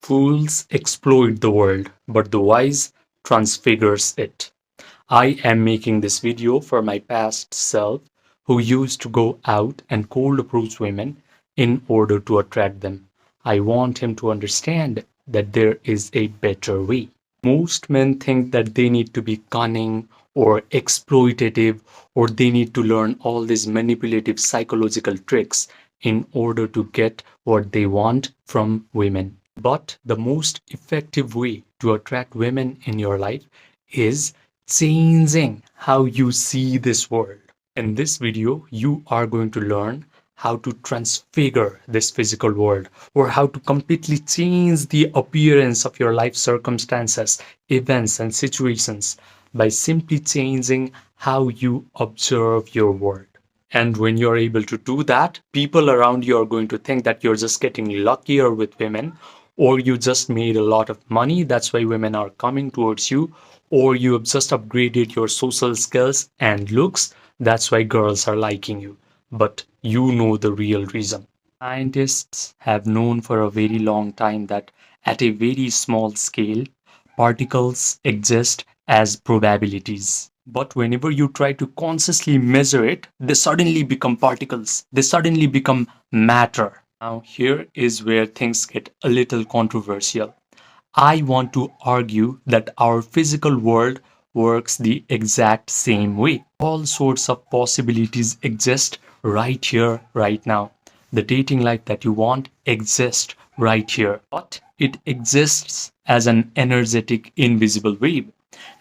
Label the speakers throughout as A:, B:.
A: Fools exploit the world, but the wise transfigures it. I am making this video for my past self who used to go out and cold approach women in order to attract them. I want him to understand that there is a better way. Most men think that they need to be cunning or exploitative or they need to learn all these manipulative psychological tricks in order to get what they want from women. But the most effective way to attract women in your life is changing how you see this world. In this video, you are going to learn how to transfigure this physical world or how to completely change the appearance of your life circumstances, events, and situations by simply changing how you observe your world. And when you're able to do that, people around you are going to think that you're just getting luckier with women, or you just made a lot of money, that's why women are coming towards you, or you have just upgraded your social skills and looks, that's why girls are liking you. But you know the real reason. Scientists have known for a very long time that at a very small scale, particles exist as probabilities. But whenever you try to consciously measure it, they suddenly become particles. They suddenly become matter. Now, here is where things get a little controversial. I want to argue that our physical world works the exact same way. All sorts of possibilities exist right here, right now. The dating life that you want exists right here, but it exists as an energetic, invisible wave.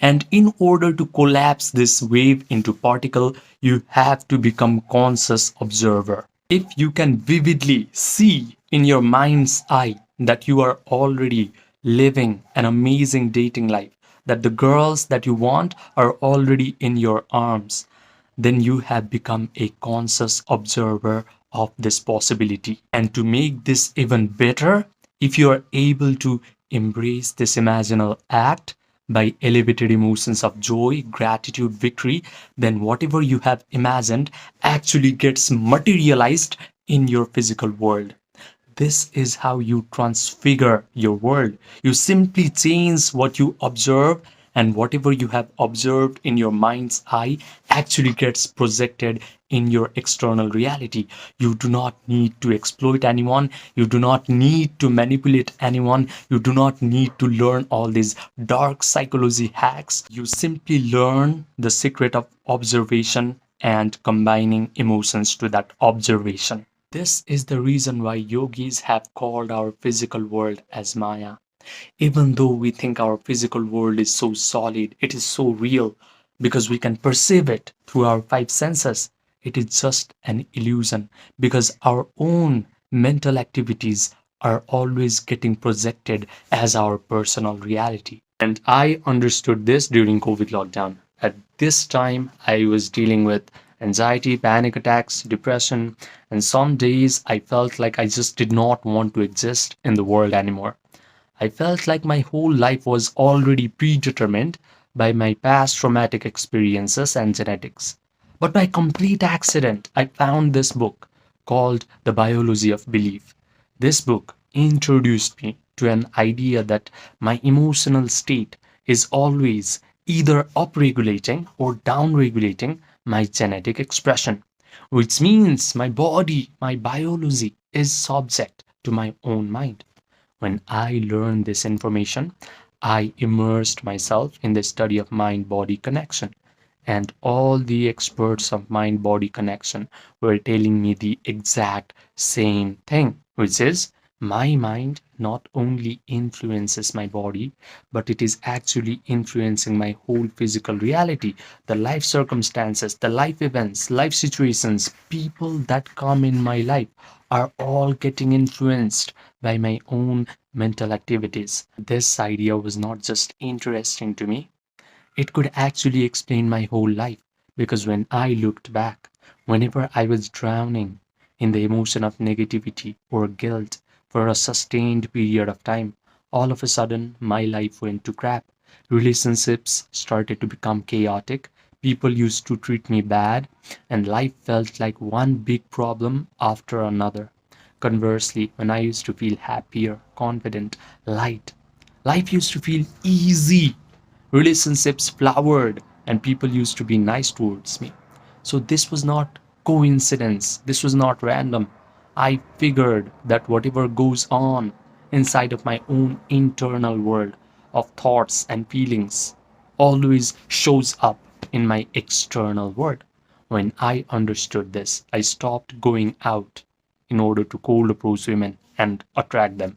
A: And in order to collapse this wave into particle, you have to become conscious observer. If you can vividly see in your mind's eye that you are already living an amazing dating life, that the girls that you want are already in your arms, then you have become a conscious observer of this possibility. And to make this even better, if you are able to embrace this imaginal act by elevated emotions of joy, gratitude, victory, then whatever you have imagined actually gets materialized in your physical world. This is how you transfigure your world. You simply change what you observe, and whatever you have observed in your mind's eye actually gets projected in your external reality. You do not need to exploit anyone. You do not need to manipulate anyone. You do not need to learn all these dark psychology hacks. You simply learn the secret of observation and combining emotions to that observation. This is the reason why yogis have called our physical world as Maya. Even though we think our physical world is so solid, it is so real, because we can perceive it through our five senses, it is just an illusion because our own mental activities are always getting projected as our personal reality. And I understood this during COVID lockdown. At this time, I was dealing with anxiety, panic attacks, depression, and some days I felt like I just did not want to exist in the world anymore. I felt like my whole life was already predetermined by my past traumatic experiences and genetics. But by complete accident, I found this book called The Biology of Belief. This book introduced me to an idea that my emotional state is always either upregulating or downregulating my genetic expression, which means my body, my biology is subject to my own mind. When I learned this information, I immersed myself in the study of mind body connection. And all the experts of mind body connection were telling me the exact same thing, which is my mind not only influences my body, but it is actually influencing my whole physical reality, the life circumstances, the life events, life situations, people that come in my life are all getting influenced by my own mental activities. This idea was not just interesting to me, it could actually explain my whole life. Because when I looked back, whenever I was drowning in the emotion of negativity or guilt for a sustained period of time, all of a sudden my life went to crap. Relationships started to become chaotic. People used to treat me bad, and life felt like one big problem after another. Conversely, when I used to feel happier, confident, light, life used to feel easy. Relationships flowered, and people used to be nice towards me. So this was not coincidence, this was not random. I figured that whatever goes on inside of my own internal world of thoughts and feelings always shows up in my external world. When I understood this, I stopped going out in order to cold approach women and attract them.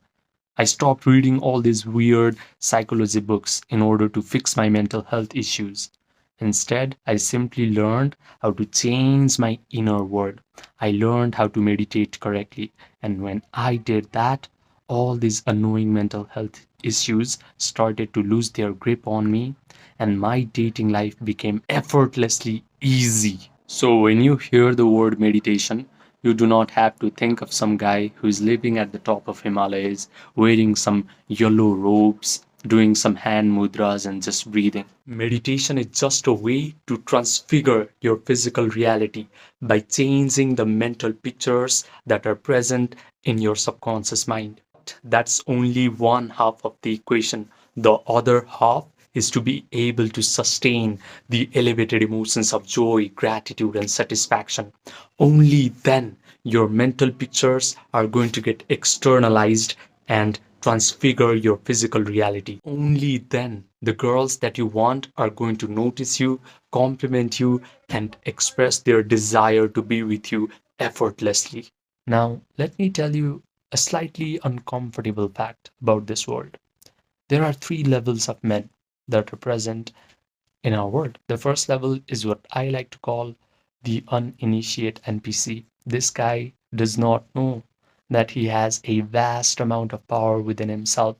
A: I stopped reading all these weird psychology books in order to fix my mental health issues. Instead, I simply learned how to change my inner world. I learned how to meditate correctly. And when I did that, all these annoying mental health issues started to lose their grip on me, and my dating life became effortlessly easy. So, when you hear the word meditation, you do not have to think of some guy who is living at the top of Himalayas, wearing some yellow robes, doing some hand mudras, and just breathing. Meditation is just a way to transfigure your physical reality by changing the mental pictures that are present in your subconscious mind. That's only one half of the equation. The other half is to be able to sustain the elevated emotions of joy, gratitude, and satisfaction. Only then your mental pictures are going to get externalized and transfigure your physical reality. Only then the girls that you want are going to notice you, compliment you, and express their desire to be with you effortlessly. Now, let me tell you a slightly uncomfortable fact about this world. There are three levels of men that are present in our world. The first level is what I like to call the uninitiated NPC. This guy does not know that he has a vast amount of power within himself.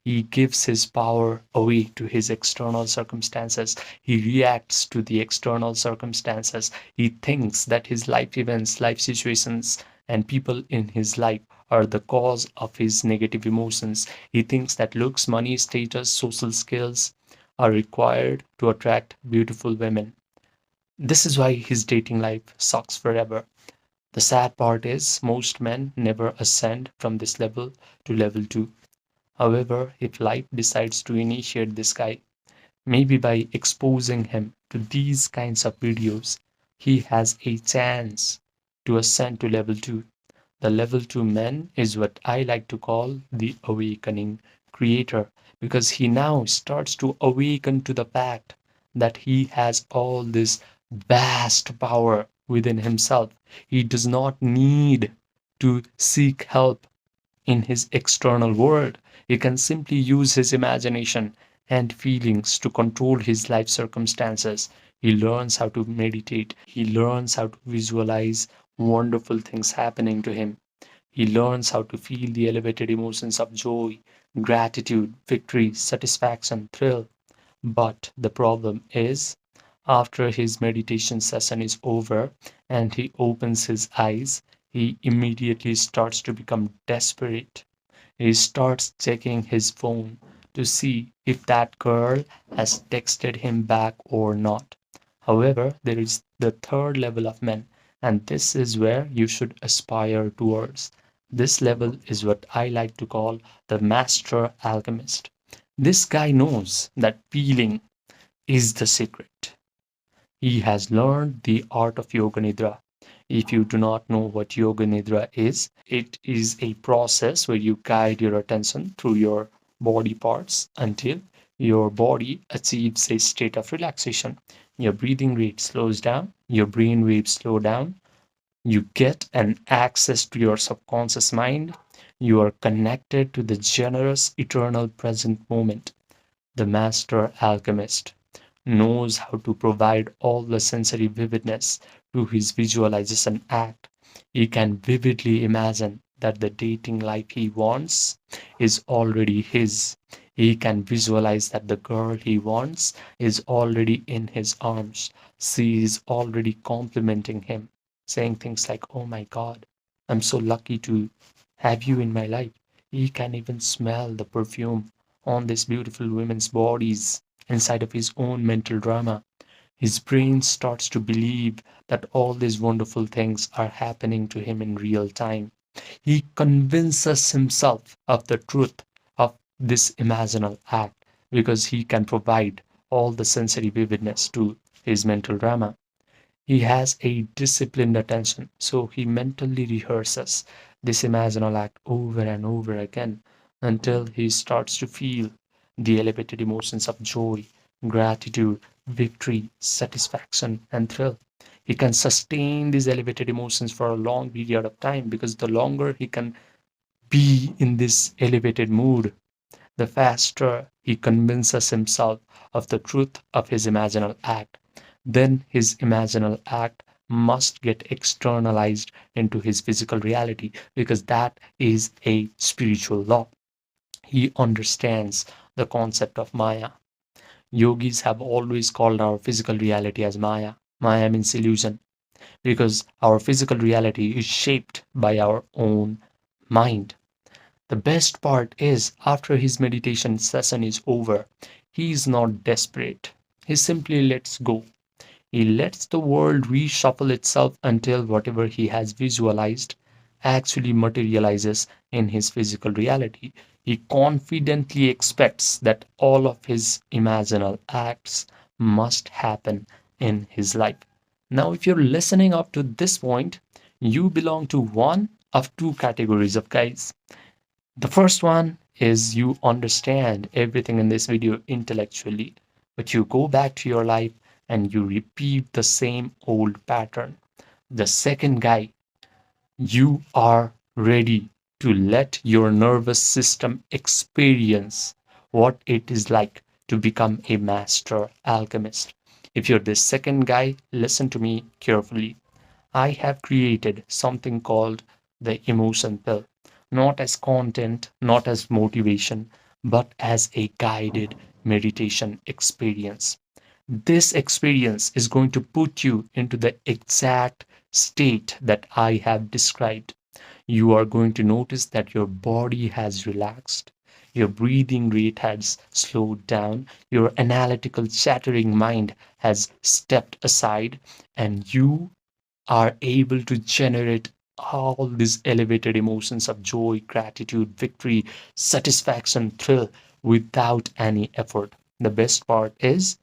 A: He gives his power away to his external circumstances. He reacts to the external circumstances. He thinks that his life events, life situations, and people in his life are the cause of his negative emotions. He thinks that looks, money, status, social skills are required to attract beautiful women. This is why his dating life sucks forever. The sad part is most men never ascend from this level to level 2. However, if life decides to initiate this guy, maybe by exposing him to these kinds of videos, he has a chance to ascend to level 2. The level 2 man is what I like to call the awakening creator, because he now starts to awaken to the fact that he has all this vast power within himself. He does not need to seek help in his external world. He can simply use his imagination and feelings to control his life circumstances. He learns how to meditate. He learns how to visualize wonderful things happening to him. He learns how to feel the elevated emotions of joy, gratitude, victory, satisfaction, thrill. But the problem is, after his meditation session is over and he opens his eyes, he immediately starts to become desperate. He starts checking his phone to see if that girl has texted him back or not. However, there is the third level of men, and this is where you should aspire towards. This level is what I like to call the master alchemist. This guy knows that feeling is the secret. He has learned the art of Yoga Nidra. If you do not know what Yoga Nidra is, it is a process where you guide your attention through your body parts until your body achieves a state of relaxation. Your breathing rate slows down, your brain waves slow down, you get an access to your subconscious mind, you are connected to the generous, eternal present moment. The master alchemist knows how to provide all the sensory vividness to his visualization act. He can vividly imagine that the dating life he wants is already his. He can visualize that the girl he wants is already in his arms. She is already complimenting him, saying things like, "Oh my God, I'm so lucky to have you in my life." He can even smell the perfume on these beautiful women's bodies inside of his own mental drama. His brain starts to believe that all these wonderful things are happening to him in real time. He convinces himself of the truth of this imaginal act because he can provide all the sensory vividness to his mental drama. He has a disciplined attention, so he mentally rehearses this imaginal act over and over again until he starts to feel the elevated emotions of joy, gratitude, victory, satisfaction, and thrill. He can sustain these elevated emotions for a long period of time because the longer he can be in this elevated mood, the faster he convinces himself of the truth of his imaginal act. Then his imaginal act must get externalized into his physical reality because that is a spiritual law. He understands the concept of Maya. Yogis have always called our physical reality as Maya. Maya means illusion because our physical reality is shaped by our own mind. The best part is, after his meditation session is over, he is not desperate. He simply lets go. He lets the world reshuffle itself until whatever he has visualized actually materializes in his physical reality. He confidently expects that all of his imaginal acts must happen in his life. Now, if you're listening up to this point, you belong to one of two categories of guys. The first one is you understand everything in this video intellectually, but you go back to your life and you repeat the same old pattern. The second guy, you are ready to let your nervous system experience what it is like to become a master alchemist. If you're the second guy, listen to me carefully. I have created something called the emotion pill, not as content, not as motivation, but as a guided meditation experience. This experience is going to put you into the exact state that I have described. You are going to notice that your body has relaxed, your breathing rate has slowed down, your analytical, chattering mind has stepped aside, and you are able to generate all these elevated emotions of joy, gratitude, victory, satisfaction, thrill without any effort. The best part is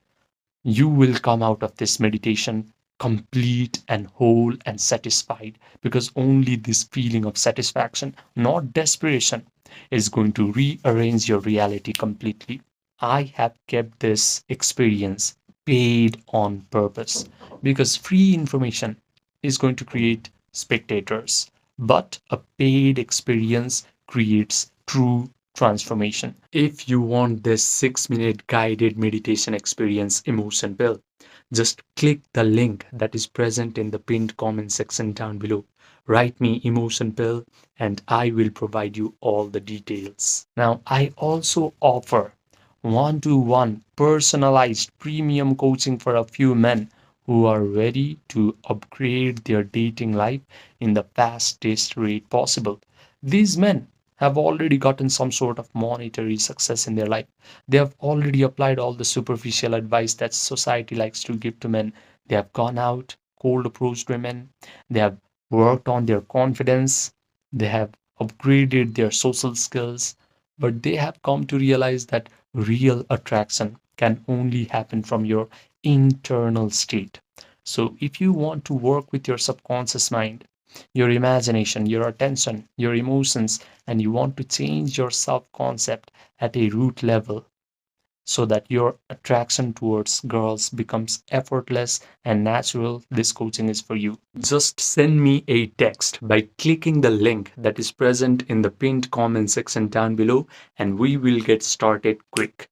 A: you will come out of this meditation complete and whole and satisfied because only this feeling of satisfaction, not desperation, is going to rearrange your reality completely. I have kept this experience paid on purpose because free information is going to create spectators, but a paid experience creates true transformation. If you want this 6-minute guided meditation experience emotion pill, just click the link that is present in the pinned comment section down below. Write me emotion pill and I will provide you all the details. Now, I also offer one-to-one personalized premium coaching for a few men who are ready to upgrade their dating life in the fastest rate possible. These men have already gotten some sort of monetary success in their life. They have already applied all the superficial advice that society likes to give to men. They have gone out, cold approached women. They have worked on their confidence. They have upgraded their social skills. But they have come to realize that real attraction can only happen from your internal state. So, if you want to work with your subconscious mind, your imagination, your attention, your emotions, and you want to change your self concept at a root level so that your attraction towards girls becomes effortless and natural, this coaching is for you. Just send me a text by clicking the link that is present in the pinned comment section down below, and we will get started quick.